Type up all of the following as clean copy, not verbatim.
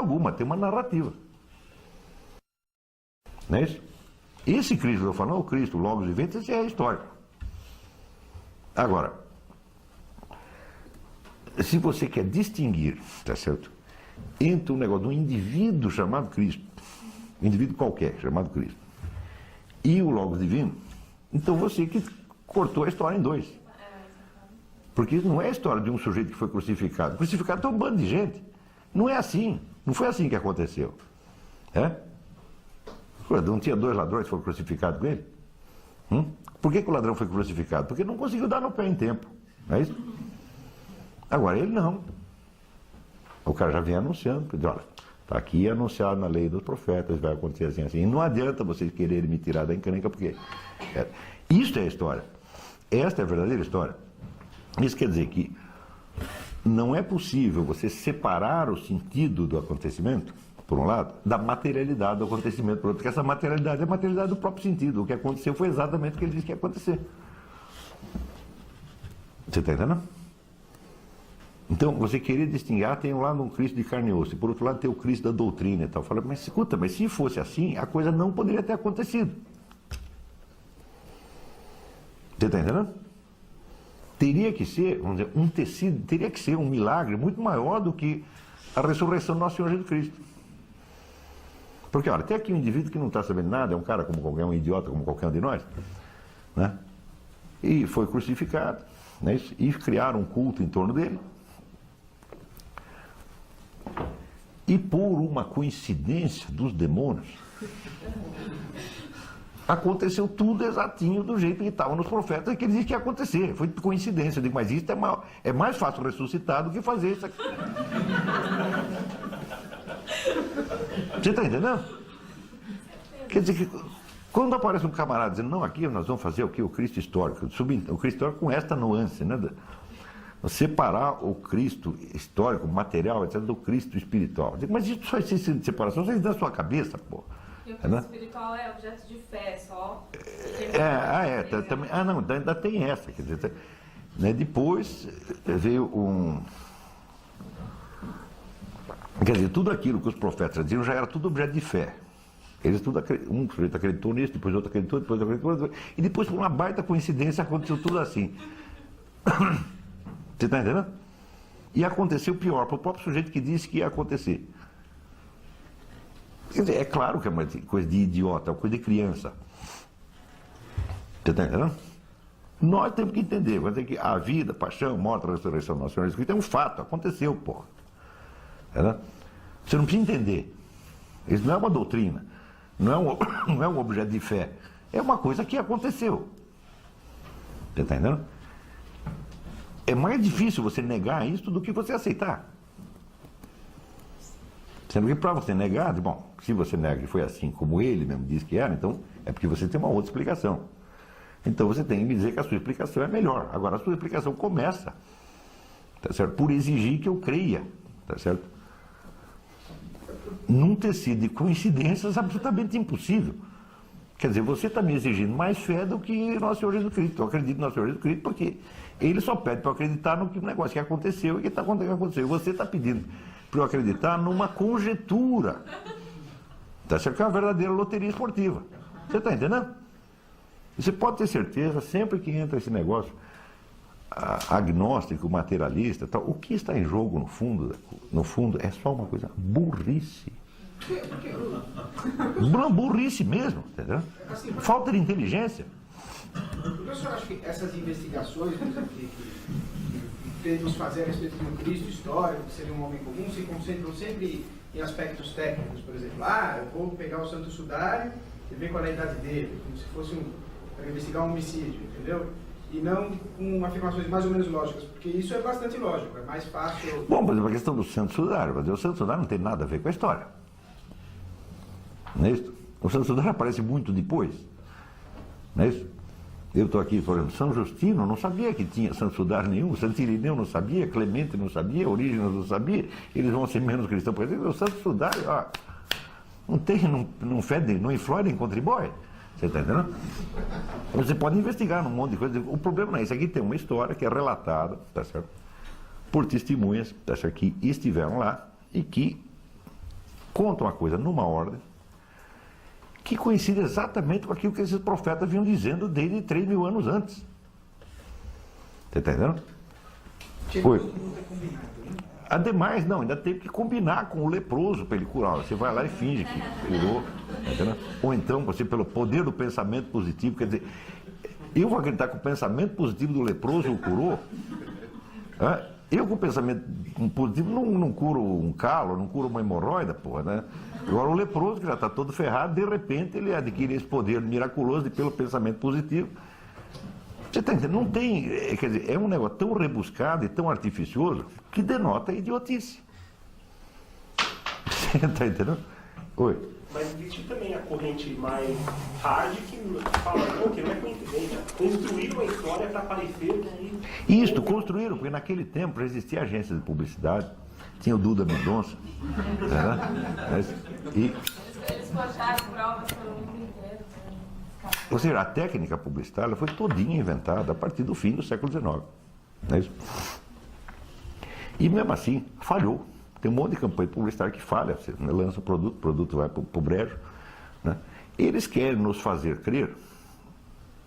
alguma, tem uma narrativa. Não é isso? Esse Cristo que eu estou falando, o Cristo, Logos vivente, esse é histórico. Agora, se você quer distinguir, tá certo, entre um negócio de um indivíduo chamado Cristo, indivíduo qualquer chamado Cristo, e o Logos divino, então você que cortou a história em dois. Porque isso não é a história de um sujeito que foi crucificado. Crucificado tem um bando de gente. Não é assim. Não foi assim que aconteceu. É? Não tinha 2 ladrões que foram crucificados com ele? Por que o ladrão foi crucificado? Porque não conseguiu dar no pé em tempo. Não é isso? Agora, ele não. O cara já vem anunciando. Diz, olha, está aqui anunciado na lei dos profetas, vai acontecer assim, assim. E não adianta vocês quererem me tirar da encrenca, porque... Isso é a história. Esta é a verdadeira história. Isso quer dizer que não é possível você separar o sentido do acontecimento, por um lado, da materialidade do acontecimento, por outro, porque essa materialidade é a materialidade do próprio sentido. O que aconteceu foi exatamente o que ele disse que ia acontecer. Você está entendendo? Então, você queria distinguir, tem um lado um Cristo de carne e osso, e por outro lado tem o Cristo da doutrina e tal. Fala, mas escuta, mas se fosse assim, a coisa não poderia ter acontecido. Você está entendendo? Teria que ser, vamos dizer, um tecido, teria que ser um milagre muito maior do que a ressurreição do nosso Senhor Jesus Cristo. Porque, olha, tem aqui um indivíduo que não está sabendo nada, é um cara como qualquer um idiota, como qualquer um de nós, né? E foi crucificado, né? E criaram um culto em torno dele. E por uma coincidência dos demônios, aconteceu tudo exatinho do jeito que estava nos profetas e que eles disseram que ia acontecer. Foi coincidência. Eu digo, mas isso é mais fácil ressuscitar do que fazer isso aqui. Você está entendendo? Quer dizer que quando aparece um camarada dizendo, não, aqui nós vamos fazer o que? O Cristo histórico. O Cristo histórico com esta nuance, né? Separar o Cristo histórico, material, etc., do Cristo espiritual. Eu digo, mas isso só existe de separação, isso é da sua cabeça, pô. E o Cristo espiritual é objeto de fé, só. Também, não, ainda tem essa. Quer dizer, né, depois veio um. Quer dizer, tudo aquilo que os profetas diziam já era tudo objeto de fé. Eles tudo um sujeito acreditou nisso, depois outro acreditou, depois outro acreditou, e depois, por uma baita coincidência, aconteceu tudo assim. Você está entendendo? E aconteceu pior, para o próprio sujeito que disse que ia acontecer. Quer dizer, é claro que é uma coisa de idiota, é uma coisa de criança. Você está entendendo? Nós temos que entender, vai dizer que a vida, a paixão, a morte, a ressurreição do nosso Senhor Jesus Cristo é um fato, aconteceu, porra. Entendeu? Você não precisa entender. Isso não é uma doutrina, não é um objeto de fé, é uma coisa que aconteceu. Você está entendendo? É mais difícil você negar isso do que você aceitar. Sendo que para você negar, bom, se você nega que foi assim como ele mesmo disse que era, então é porque você tem uma outra explicação. Então você tem que me dizer que a sua explicação é melhor. Agora a sua explicação começa, tá certo? Por exigir que eu creia, tá certo? Num tecido de coincidências absolutamente impossível. Quer dizer, você está me exigindo mais fé do que Nosso Senhor Jesus Cristo. Eu acredito no Nosso Senhor Jesus Cristo porque ele só pede para eu acreditar no negócio que aconteceu e que está acontecendo. Você está pedindo para eu acreditar numa conjetura. Está certo que é uma verdadeira loteria esportiva. Você está entendendo? Você pode ter certeza, sempre que entra esse negócio agnóstico, materialista, tal, o que está em jogo no fundo é só uma coisa, burrice. Burrice mesmo, entendeu? Assim, falta de inteligência. O senhor acha que essas investigações que temos fazer a respeito de um Cristo histórico, que seria um homem comum, se concentram sempre em aspectos técnicos? Por exemplo, eu vou pegar o Santo Sudário e ver qual é a idade dele, como se fosse para investigar um homicídio, entendeu? E não com afirmações mais ou menos lógicas, porque isso é bastante lógico, é mais fácil... Bom, por exemplo, a questão do Santo Sudário, o Santo Sudário não tem nada a ver com a história. Não é isso? O Santo Sudário aparece muito depois. Não é isso? Eu estou aqui, por exemplo, São Justino não sabia que tinha Santo Sudário nenhum, Santo Irineu não sabia, Clemente não sabia, Orígenes não sabia, eles vão ser menos cristãos. Por exemplo, o Santo Sudário, não fede, não influi, nem contribui. Você está entendendo? Você pode investigar num monte de coisa. O problema não é isso. Aqui tem uma história que é relatada, tá certo? Por testemunhas, tá certo? Que estiveram lá e que conta uma coisa numa ordem que coincide exatamente com aquilo que esses profetas vinham dizendo desde 3.000 anos antes. Está entendendo? Foi. Ademais, não, ainda teve que combinar com o leproso para ele curar. Você vai lá e finge que curou. Tá entendendo? Ou então, você, pelo poder do pensamento positivo, quer dizer, eu vou acreditar que o pensamento positivo do leproso o curou. Eu com o pensamento positivo não curo um calo, não curo uma hemorroida, porra, né? Agora o leproso, que já está todo ferrado, de repente ele adquire esse poder miraculoso pelo pensamento positivo. Você está entendendo? Não tem, quer dizer, é um negócio tão rebuscado e tão artificioso que denota idiotice. Você está entendendo? Oi. Mas existe também a corrente mais hard que fala, não, que não é coincidência. Construíram a história para parecer que... Isto, construíram, porque naquele tempo existia agência de publicidade, tinha o Duda Mendonça, né? Eles forjaram provas pelo mundo inteiro. Ou seja, a técnica publicitária foi todinha inventada a partir do fim do século XIX. Não é isso? E mesmo assim, falhou. Tem um monte de campanha publicitária que falha. Você lança o produto vai para o brejo. Né? Eles querem nos fazer crer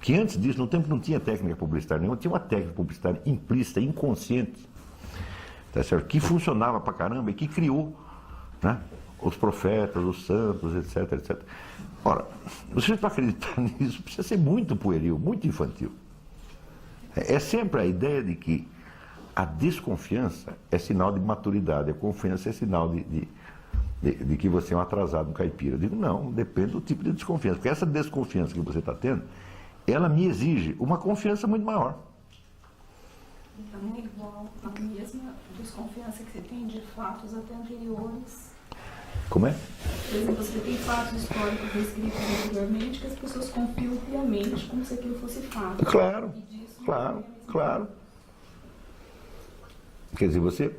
que antes disso, no tempo não tinha técnica publicitária nenhuma, tinha uma técnica publicitária implícita, inconsciente, tá certo? Que funcionava pra caramba e que criou, né, os profetas, os santos, etc, etc. Ora, você para acreditar nisso precisa ser muito pueril, muito infantil. É sempre a ideia de que a desconfiança é sinal de maturidade, a confiança é sinal de que você é um atrasado, um caipira. Eu digo, não, depende do tipo de desconfiança, porque essa desconfiança que você está tendo, ela me exige uma confiança muito maior. Então, é igual a mesma desconfiança que você tem de fatos até anteriores. Como é? Por exemplo, você tem fatos históricos descritos anteriormente que as pessoas confiam piamente como se aquilo fosse fato. Claro, E disso claro, claro. Quer dizer, você...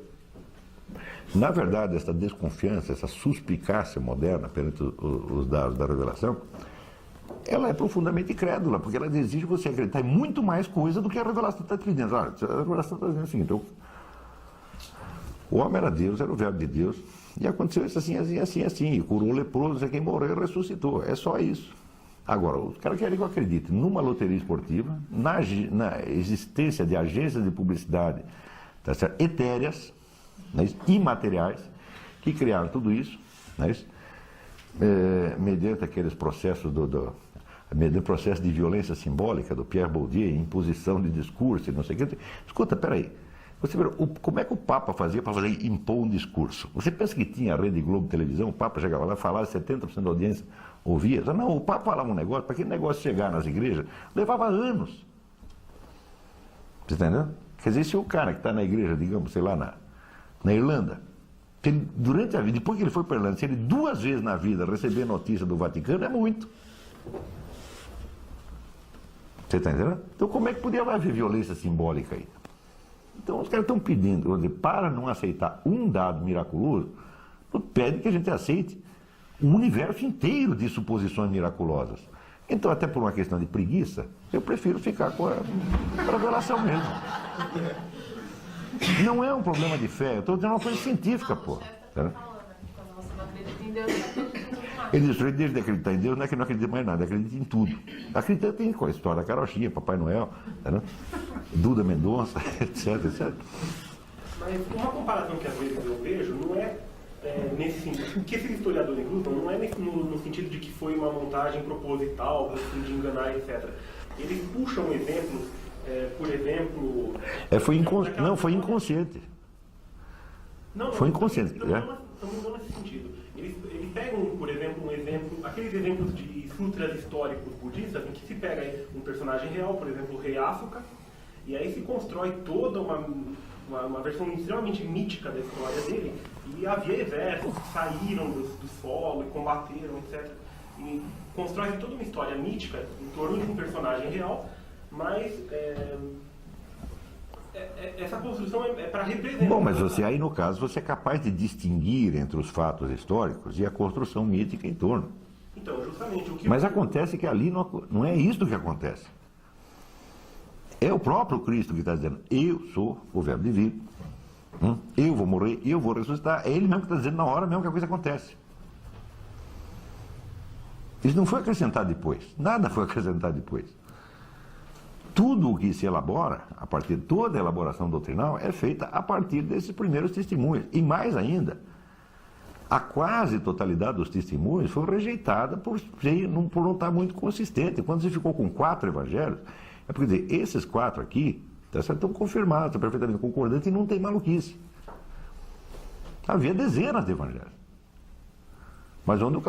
Na verdade, essa desconfiança, essa suspicácia moderna perante os dados da revelação, ela é profundamente incrédula, porque ela exige você acreditar em muito mais coisa do que a revelação está te dizendo. A revelação está dizendo o seguinte: o homem era Deus, era o verbo de Deus, e aconteceu isso assim, assim, assim, assim, e curou o leproso, não sei quem morreu e ressuscitou. É só isso. Agora, os caras querem que eu acredite numa loteria esportiva, na existência de agências de publicidade, tá certo, etéreas, né, imateriais, que criaram tudo isso, né, mediante aqueles processos mediante o processo de violência simbólica do Pierre Bourdieu, imposição de discurso e não sei o que. Escuta, peraí, você vê, como é que o Papa fazia para impor um discurso? Você pensa que tinha a Rede Globo televisão, o Papa chegava lá, falava, 70% da audiência ouvia? Não, o Papa falava um negócio, para aquele negócio chegar nas igrejas, levava anos. Você entendeu? Quer dizer, se o cara que está na igreja, digamos, sei lá, na Irlanda, se ele, durante a vida, depois que ele foi para a Irlanda, se ele 2 vezes na vida receber notícia do Vaticano, é muito. Você está entendendo? Então como é que podia haver violência simbólica aí? Então os caras estão pedindo, para não aceitar um dado miraculoso, pede que a gente aceite um universo inteiro de suposições miraculosas. Então, até por uma questão de preguiça, eu prefiro ficar com a revelação mesmo. Não é um problema de fé, eu estou dizendo uma coisa científica, pô. Tá? Você não acredita em Deus, você acredita em tudo mais. Ele diz, desde de acreditar em Deus, não é que não acredita mais em nada, acredita em tudo. Acredita em a história da carochinha, Papai Noel, tá, Duda Mendonça, etc, etc. Mas uma comparação que às vezes eu vejo não é nesse sentido. O que esses historiadores usam não é no sentido de que foi uma montagem proposital, assim, de enganar, etc. Eles puxam exemplos, por exemplo... Não, foi inconsciente. Não, foi inconsciente. Não nesse sentido. Eles pegam, por exemplo, aqueles exemplos de sutras históricos budistas, em que se pega um personagem real, por exemplo, o rei Asuka, e aí se constrói toda uma versão extremamente mítica da história dele, e havia exércitos que saíram do solo e combateram, etc. E constrói toda uma história mítica em torno de um personagem real, mas essa construção é para representar. Bom, mas você aí, no caso, você é capaz de distinguir entre os fatos históricos e a construção mítica em torno. Então, justamente o que... Mas acontece que ali não é isso que acontece. É o próprio Cristo que está dizendo, eu sou o verbo divino, eu vou morrer, eu vou ressuscitar. É ele mesmo que está dizendo na hora mesmo que a coisa acontece. Isso não foi acrescentado depois. Nada foi acrescentado depois. Tudo o que se elabora, a partir de toda a elaboração doutrinal, é feita a partir desses primeiros testemunhos. E mais ainda, a quase totalidade dos testemunhos foi rejeitada por não estar muito consistente. Quando você ficou com 4 evangelhos, é porque dizer, esses 4 aqui estão confirmados, estão perfeitamente concordantes e não tem maluquice. Havia dezenas de evangelhos. Mas onde o